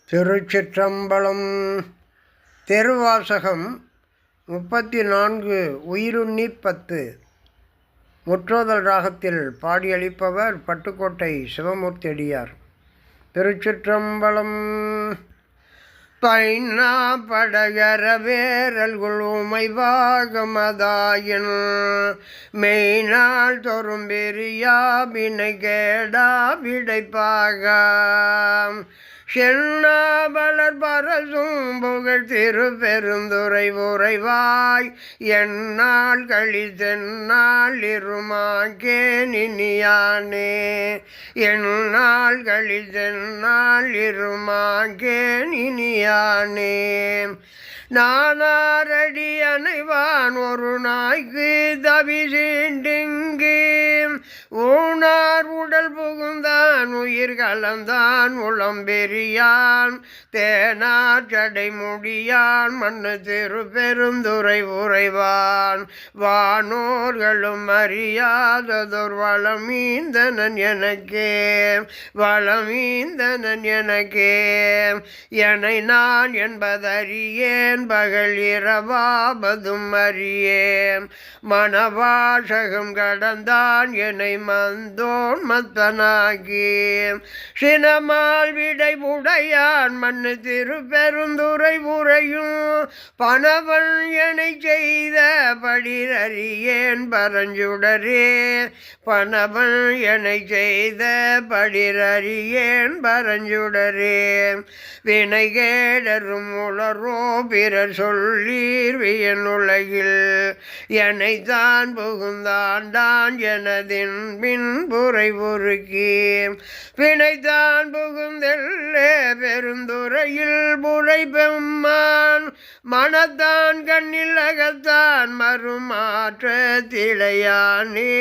திருச்சிற்றம்பலம். திருவாசகம் 34 உயிருண்ணி 10 முற்றோதல் ராகத்தில் பாடியளிப்பவர் பட்டுக்கோட்டை சிவமூர்த்தி அடியார். திருச்சிற்றம்பலம். பைனா படகர வேரல்குள் உமைவாகமதாயின் மெய்நாள் தோறும் பெரியா வினை கேடா விடைப்பாக சென்னாபலர் பரசும் புகழ் திரு பெருந்துரை உறைவாய் என்னால் கழித்தென்னால் இருமாக்கே நினியானே என்னால் கழித்தென்னால் இருமாக்கே நினியானே நானாரடி அணைவான் ஒரு நாய்க்கு தவிசீண்டிங்கு ஊனார் உடல் புகுந்தான் உயிர் கலந்தான் உளம்பெரியான் தேனார் சடை முடியான் மண்ணு திரு பெருந்துரை உறைவான் வானோர்களும் அறியாததொரு வளமீந்தனன் எனக்கே வளமீந்தனன் எனக்கே என்னை நான் என்பதறியேன் பகல் இரவாபதும் அறியேன் மனவாசகம் கடந்தான் என்னை மந்தோன் மத்தனாகி சினமால் விடை உடையான் மண்ணு திரு பெருந்துரை உரையும் பணவன் என்னை செய்த படிரறியேன் பரஞ்சுடரே பணவன் என்னை செய்த படிரறியேன் பரஞ்சுடரே வினை கேடரும் உளரோ பிறர் சொல்லீர் வியன் உலகில் என்னை தான் புகுந்தாண்டான் எனதின் பின்புரை உருக்கி பிணைத்தான் புகுந்தெல்லே பெருந்துறையில் புரை பெம்மான் மனத்தான் கண்ணில் அகத்தான் மறுமாற்ற திளையானே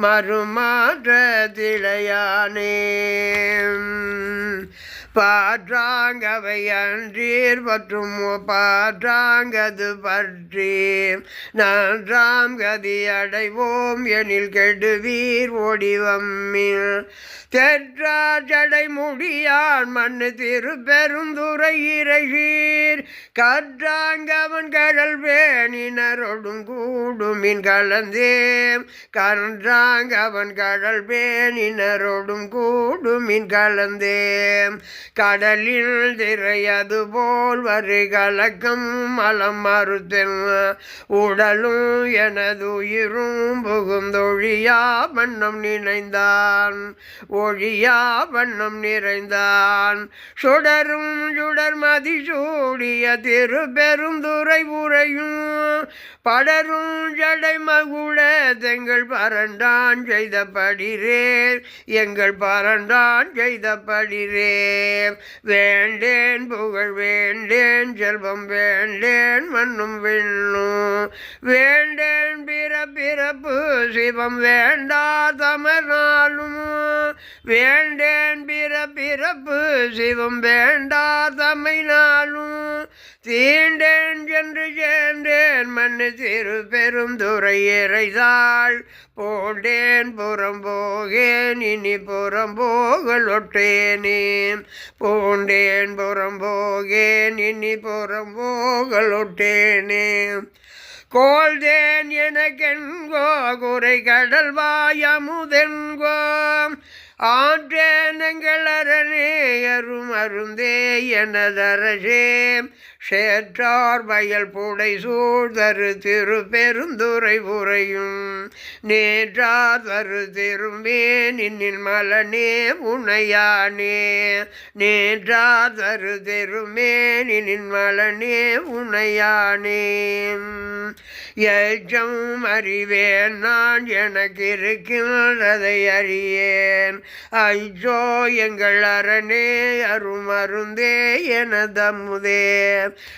மறுமாற்ற திளையானே பாற்றாங்கவை அன்றீர் பற்றும் பாற்றாங்கது பற்றி நன்றாம் கதி அடைவோம் எனில் கெடுவீர் ஓடிவம்மில் தெற்றார் ஜடை முடியான் மண்ணு திரு பெருந்துரை இறைசீர் கற்றாங்கவன் கடல் பேணினரொடும் கூடுமின் கலந்தே கன்றாங்கவன் கடல் பேணினரொடும் கூடுமின் கலந்தே கடலில் திரையது போல் வரு கலக்கம் மலம் மறுத்தென் உடலும் எனது உயிரும் புகுந்தொழியா வண்ணம் நினைந்தான் ஒழியா வண்ணம் நிறைந்தான் சுடரும் சுடர் மதி சூடிய திரு பெருந்துரை உரையும் படரும் ஜடை மகுட தெங்கள் பரண்டான் செய்த படிரே எங்கள் பரண்டான் செய்த படிரே வேண்டேன் புகழ் வேண்டேன் செல்வம் வேண்டேன் மண்ணும் விண்ணும் வேண்டேன் பிறப்பு சிவம் வேண்டா தமர்நாளும் வேண்டேன் பிறப்பு சிவம் வேண்டா தமைநாளும் தீண்டேன் சென்று சேர்ந்தேன் மண்ணு திரு பெருந்துரை இறைதாள் போண்டேன் புறம் போகேன் இனி புறம் போகலொட்டேனே போண்டேன் புறம் போகேன் இனி புறம் போகலொட்டேனே கோள்தேன் எனக்கென்கோ குறை கடல் வாயமுதென்கோ ஆற்றேன் எங்கள் அரணே அரும் அருந்தே எனதரசே சேற்றார் வயல் புடை சூழ்தரு திரு பெருந்துரை உரையும் நேற்றார் தரு திரும்பே நின்னில் மலனே உனையானே நேற்றார் தரு திரும்பே நின்னில் மலனே உனையானே எச்சம் அறிவேன் நான் எனக்கு இருக்கின்றதை அறியேன் ஐயோ எங்கள் அரணே அரும் அருந்தே எனதமுதே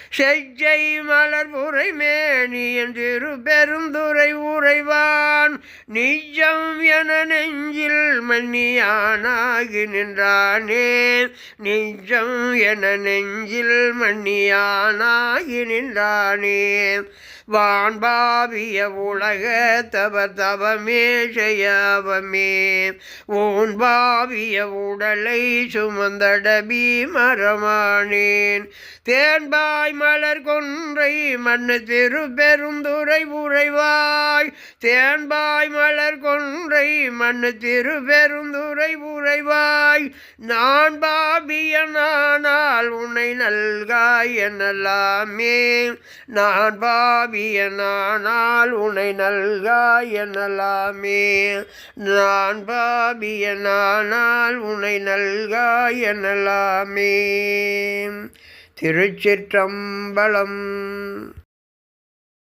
செஞ்சை மலர் புரை மேனியன் திரு பெருந்துரை உறைவான் நிஜம் என நெஞ்சில் மன்னியானாகி நின்றானே நிஜம் என நெஞ்சில் மன்னியானாகி நின்றானே வான்பாவிய உலக தவமே செய்யாவமே ஊன்பாவிய உடலை சுமந்தடபி மரமானேன் தேன்பாய் மலர் கொன்றை மண்ணு திரு பெருந்துரை உறைவாய் தேன்பாய் மலர் கொன்றை மண்ணு திரு பெருந்துரை உறைவாய் நான் பாபியனானால் உன்னை நல்காய் எனலாமே நான் பாபியனானால் உன்னை நல்காய் எனலாமே நான் பாபியனானால் உன்னை நல்காய் எனலாமே. திருச்சிற்றம்பலம்.